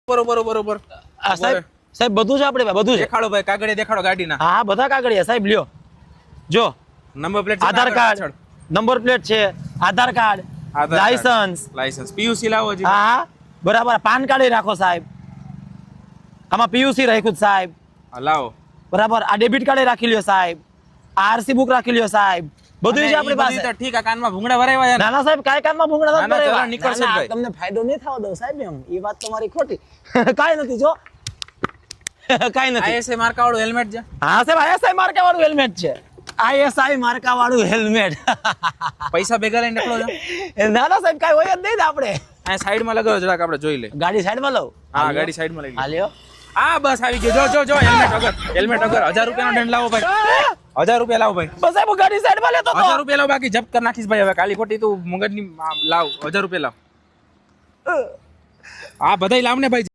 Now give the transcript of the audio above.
બરોબર સાહેબ બધું છે આપણે બધું છે. દેખાડો ભાઈ, કાગળિયા દેખાડો ગાડીના. હા બધા કાગળિયા સાહેબ લ્યો. જો નંબર પ્લેટ, આધાર કાર્ડ, નંબર પ્લેટ છે, આધાર કાર્ડ, લાયસન્સ, પીયુસી લાવો જી. હા બરાબર. પાન કાર્ડ રાખો સાહેબ, આમાં પીયુસી રાખ્યું સાહેબ. લાવો બરાબર. આ ડેબિટ કાર્ડ રાખી લ્યો સાહેબ, આરસી બુક રાખી લ્યો સાહેબ, બધું છે આપણી પાસે. ઠીક. આ કાનમાં ભૂંગળા ભરાવ્યા છે. ના ના સાહેબ કાઈ કાનમાં ભૂંગળા નથી ભરાવ્યા. નીકળશે ભાઈ. તમને ફાયદો નહીં થવા દઉં સાહેબ એમ. એ વાત તમારી ખોટી. કાઈ નથી જો. કાઈ નથી. આઈએસઆઈ માર્કા વાળું હેલ્મેટ છે. હા સાહેબ આઈએસઆઈ માર્કા વાળું હેલ્મેટ છે. આઈએસઆઈ માર્કા વાળું હેલ્મેટ. પૈસા ભેગા લઈને નીકળો છો. ના ના સાહેબ કાઈ હોય જ નહીં ને આપણે. આ સાઈડમાં લગાવો જરાક, આપણે જોઈ લે. ગાડી સાઈડમાં લઉં. હા ગાડી સાઈડમાં લઈ લો. હાલ્યો. આ બસ આવી ગયો. જો હેલ્મેટ વગર 1000 રૂપિયાનો દંડ લાવો ભાઈ. 1000 રૂપિયા લાવો ભાઈ. બસ સાહેબ ગાડી સાઈડમાં લેતો તો. 1000 રૂપિયા લાવો, બાકી જપ્ત કરી નાખીશ ભાઈ. હવે કાલી ખોટી તું મગજની લાવ. 1000 રૂપિયા લાવ. આ બધાય લાવ ને ભાઈ.